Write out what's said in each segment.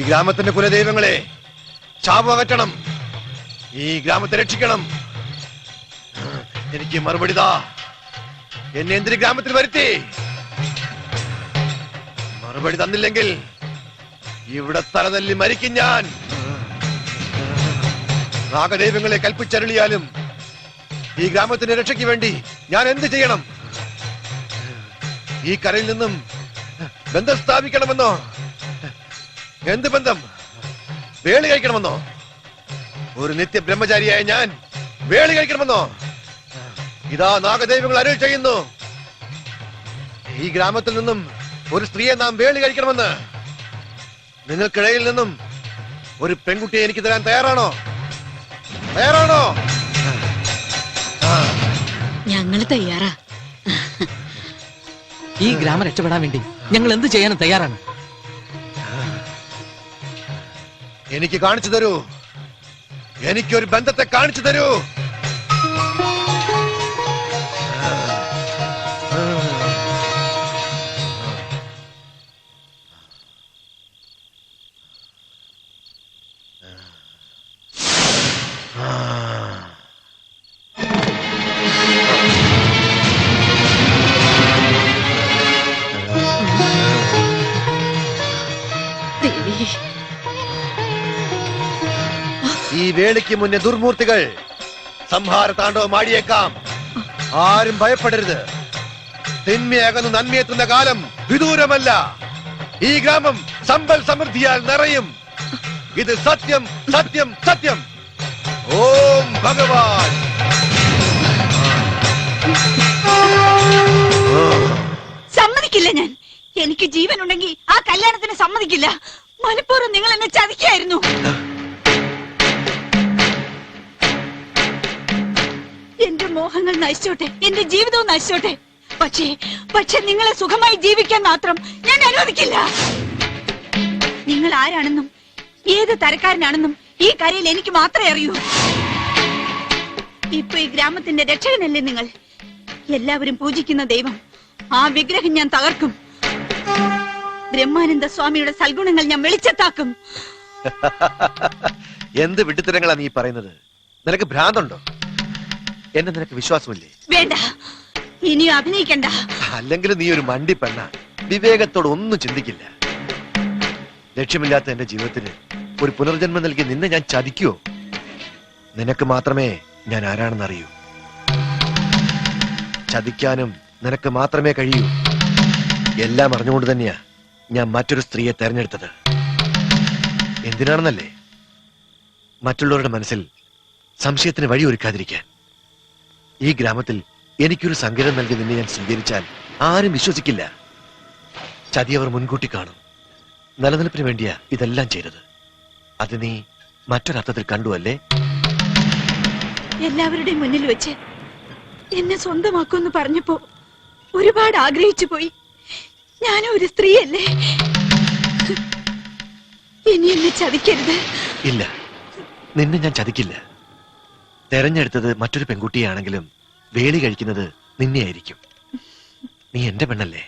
ഗ്രാമത്തിന്റെ കുലദൈവങ്ങളെ ശാപം അകറ്റണം. ഈ ഗ്രാമത്തെ രക്ഷിക്കണം. എനിക്ക് മറുപടി താ. എന്നെ എന്തിന് ഗ്രാമത്തിൽ വരുത്തി? മറുപടി തന്നില്ലെങ്കിൽ ഇവിടെ തലതല്ലി മരിക്കും ഞാൻ. നാഗദൈവങ്ങളെ കൽപ്പിച്ചരുളിയാലും ഈ ഗ്രാമത്തിന്റെ രക്ഷയ്ക്ക് വേണ്ടി ഞാൻ എന്ത് ചെയ്യണം? ഈ കരയിൽ നിന്നും ബന്ധം സ്ഥാപിക്കണമെന്നോ? എന്ത് ബന്ധം? വേളി കഴിക്കണമെന്നോ? ഒരു നിത്യ ബ്രഹ്മചാരിയായ ഞാൻ വേളി കഴിക്കണമെന്നോ? ഇതാ നാഗദൈവങ്ങൾ അരുൾ ചെയ്യുന്നു, ഈ ഗ്രാമത്തിൽ നിന്നും ഒരു സ്ത്രീയെ നാം വേളി കഴിക്കണമെന്ന്. നിങ്ങൾക്കിടയിൽ നിന്നും ഒരു പെൺകുട്ടിയെ എനിക്ക് തരാൻ തയ്യാറാണോ? തയ്യാറാണോ? ഞങ്ങൾ തയ്യാറാ. ഈ ഗ്രാമം രക്ഷപ്പെടാൻ വേണ്ടി ഞങ്ങൾ എന്ത് ചെയ്യാനും തയ്യാറാണ്. എനിക്ക് കാണിച്ചു തരൂ. എനിക്കൊരു ബന്ധത്തെ കാണിച്ചു തരൂ. ഈ വേളിക്ക് മുന്നേ ദുർമൂർത്തികൾ സംഹാര താണ്ഡവം ആടിയേക്കാം. ആരും ഭയപ്പെടരുത്. തിന്മയകന്നു നന്മയെത്തുന്ന കാലം വിദൂരമല്ല. ഈ ഗ്രാമം സമ്പൽ സമൃദ്ധിയാൽ നിറയും. ഇത് സത്യം, സത്യം, സത്യം. ഓം ഭഗവാൻ. സമ്മതിക്കില്ല ഞാൻ. എനിക്ക് ജീവൻ ഉണ്ടെങ്കിൽ ആ കല്യാണത്തിന് സമ്മതിക്കില്ല. മനഃപൂർവ്വം നിങ്ങൾ എന്നെ ചതിക്കായിരുന്നു. എന്റെ മോഹങ്ങൾ നശിച്ചോട്ടെ, എന്റെ ജീവിതവും നശിച്ചോട്ടെ. പക്ഷേ നിങ്ങളെ സുഖമായി ജീവിക്കാൻ മാത്രം ഞാൻ അനുവദിക്കില്ല. നിങ്ങൾ ആരാണെന്നും ഏത് തരക്കാരനാണെന്നും ഈ കരയിൽ എനിക്ക് മാത്രമേ അറിയൂ. ഇപ്പൊ ഈ ഗ്രാമത്തിന്റെ രക്ഷകനല്ലേ നിങ്ങൾ? എല്ലാവരും പൂജിക്കുന്ന ദൈവം, ആ വിഗ്രഹം ഞാൻ തകർക്കും. ബ്രഹ്മാനന്ദ സ്വാമിയുടെ സൽഗുണങ്ങൾ ഞാൻ വെളിച്ചത്താക്കും. എന്ത് വിഡ്ഢിത്തരങ്ങളാ നീ പറയുന്നത്? നിനക്ക് ഭ്രാന്തുണ്ടോ? എന്നെ നിനക്ക് വിശ്വാസമില്ലേ? വേണ്ട, ഇനിയും അഭിനയിക്കണ്ട. അല്ലെങ്കിൽ നീ ഒരു മണ്ടി പെണ്ണ. വിവേകത്തോട് ഒന്നും ചിന്തിക്കില്ല. ലക്ഷ്യമില്ലാത്ത എന്റെ ജീവിതത്തിന് ഒരു പുനർജന്മം നൽകി നിന്നെ ഞാൻ ചതിക്കുവോ? നിനക്ക് മാത്രമേ ഞാൻ ആരാണെന്ന് അറിയൂ. ചതിക്കാനും നിനക്ക് മാത്രമേ കഴിയൂ. എല്ലാം അറിഞ്ഞുകൊണ്ട് തന്നെയാ ഞാൻ മറ്റൊരു സ്ത്രീയെ തെരഞ്ഞെടുത്തത്. എന്തിനാണെന്നല്ലേ? മറ്റുള്ളവരുടെ മനസ്സിൽ സംശയത്തിന് വഴി ഒരുക്കാതിരിക്കാൻ. ഈ ഗ്രാമത്തിൽ എനിക്കൊരു സങ്കേതം നൽകി നിന്നെ ഞാൻ സ്വീകരിച്ചാൽ ആരും വിശ്വസിക്കില്ല. ചതി അവർ മുൻകൂട്ടി കാണും. നിലനിൽപ്പിന് വേണ്ടിയാ ഇതെല്ലാം ചെയ്തത്. അത് നീ മറ്റൊരർത്ഥത്തിൽ കണ്ടു അല്ലേ? എല്ലാവരുടെയും മുന്നിൽ വെച്ച് എന്നെ സ്വന്തമാക്കുമെന്ന് പറഞ്ഞപ്പോ ഒരുപാട് ആഗ്രഹിച്ചു പോയി. ഞാനും ഒരു സ്ത്രീയല്ലേ? ഇനി എന്നെ ചതിക്കരുത്. ഇല്ല, നിന്നെ ഞാൻ ചതിക്കില്ല. തെരഞ്ഞെടുത്തത് മറ്റൊരു പെൺകുട്ടിയാണെങ്കിലും വേളി കഴിക്കുന്നത് നിന്നെയായിരിക്കും. നീ എന്റെ പെണ്ണല്ലേ?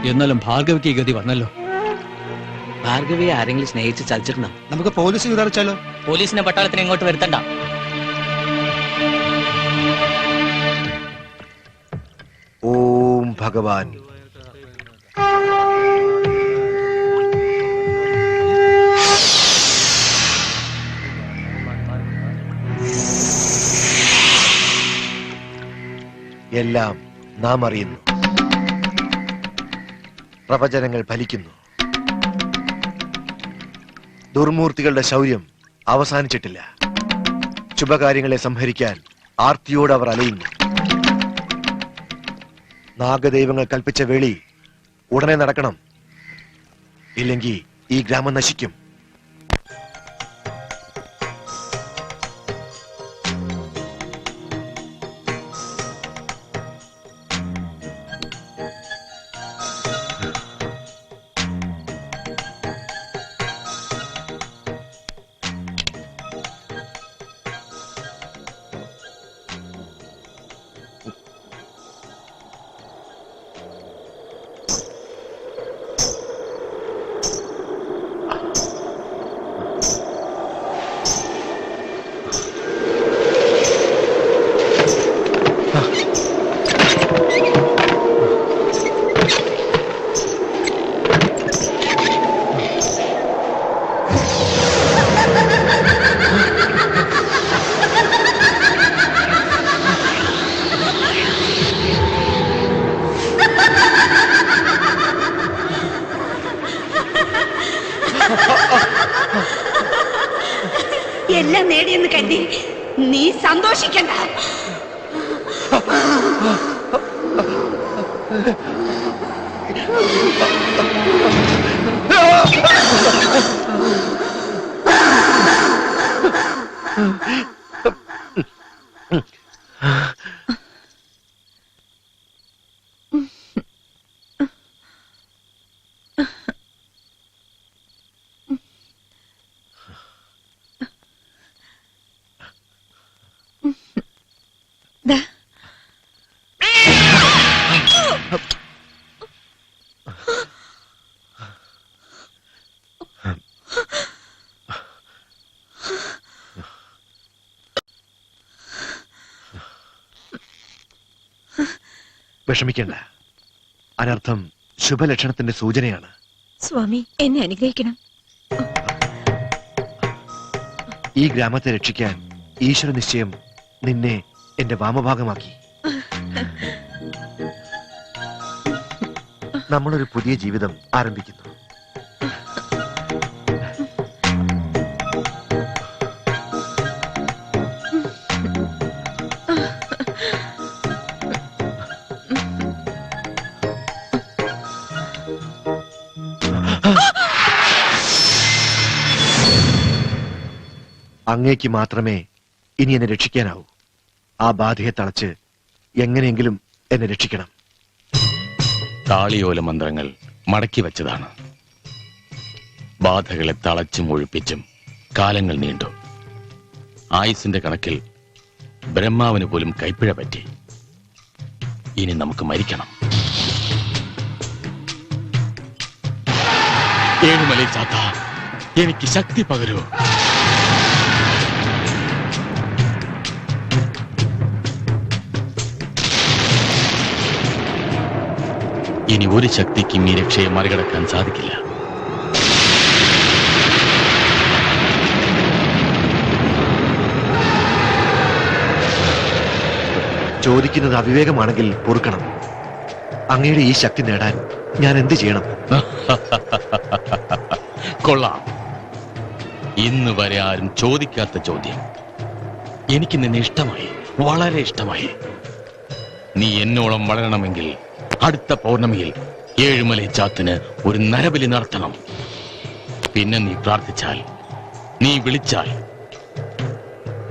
എന്നാലും ഭാർഗവിക്ക് ഈ ഗതി വന്നല്ലോ. ഭാർഗവിയെ ആരെങ്കിലും സ്നേഹിച്ച് ചതിച്ചിട്ടുണ്ടോ? നമുക്ക് പോലീസ് വിചാരിച്ചാലോ? പോലീസിനെ പട്ടാളത്തിനെ ഇങ്ങോട്ട് വരുത്തണ്ട. ഓം ഭഗവാൻ. എല്ലാം നാം അറിയുന്നു. പ്രവചനങ്ങൾ ഫലിക്കുന്നു. ദുർമൂർത്തികളുടെ ശൗര്യം അവസാനിച്ചിട്ടില്ല. ശുഭകാര്യങ്ങളെ സംഹരിക്കാൻ ആർത്തിയോട് അവർ അലയുന്നു. നാഗദൈവങ്ങൾ കൽപ്പിച്ച വേളി ഉടനെ നടക്കണം. ഇല്ലെങ്കിൽ ഈ ഗ്രാമം നശിക്കും. നേടിയെന്ന് കരുതി നീ സന്തോഷിക്കണ്ട. വിഷമിക്കണ്ട. അനർത്ഥം ശുഭലക്ഷണത്തിന്റെ സൂചനയാണ്. സ്വാമി, എന്നെ അനുഗ്രഹിക്കണം. ഈ ഗ്രാമത്തെ രക്ഷിക്കാൻ ഈശ്വര നിശ്ചയം നിന്നെ എന്റെ വാമഭാഗമാക്കി. നമ്മളൊരു പുതിയ ജീവിതം ആരംഭിക്കുന്നു. അങ്ങേക്ക് മാത്രമേ ഇനി എന്നെ രക്ഷിക്കാനാവൂ. ആ ബാധയെ തളച്ച് എങ്ങനെയെങ്കിലും എന്നെ രക്ഷിക്കണം. താളിയോല മന്ത്രങ്ങൾ മടക്കി വെച്ചതാണ്. ബാധകളെ തളച്ചും ഒഴിപ്പിച്ചും കാലങ്ങൾ നീണ്ടു. ആയുസിന്റെ കണക്കിൽ ബ്രഹ്മാവിന് പോലും കൈപ്പിഴ പറ്റി. ഇനി നമുക്ക് മരിക്കണം. ഏഴുമലൈ ചാത്ത, എനിക്ക് ശക്തി പകരൂ. ഇനി ഒരു ശക്തിക്കും ഈ രക്ഷയെ മറികടക്കാൻ സാധിക്കില്ല. ചോദിക്കുന്നത് അവിവേകമാണെങ്കിൽ പൊറുക്കണം. അങ്ങയുടെ ഈ ശക്തി നേടാൻ ഞാൻ എന്ത് ചെയ്യണം? കൊള്ളാം. ഇന്ന് വരെ ആരും ചോദിക്കാത്ത ചോദ്യം. എനിക്ക് നിന്നെ ഇഷ്ടമായി, വളരെ ഇഷ്ടമായി. നീ എന്നോളം വളരണമെങ്കിൽ അടുത്ത പൗർണമിയിൽ ഏഴുമലൈ ചാത്തിന് ഒരു നരബലി നടത്തണം. പിന്നെ നീ പ്രാർത്ഥിച്ചാൽ, നീ വിളിച്ചാൽ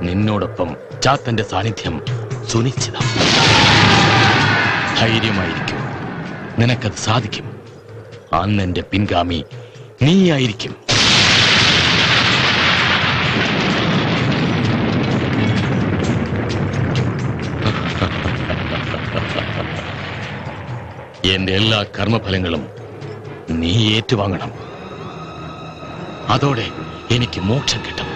നിന്നോടൊപ്പം ചാത്തന്റെ സാന്നിധ്യം സുനിശ്ചിതം. ധൈര്യമായിരിക്കും, നിനക്കത് സാധിക്കും. അന്ന് എന്റെ പിൻഗാമി നീയായിരിക്കും. എന്റെ എല്ലാ കർമ്മഫലങ്ങളും നീ ഏറ്റുവാങ്ങണം. അതോടെ എനിക്ക് മോക്ഷം കിട്ടും.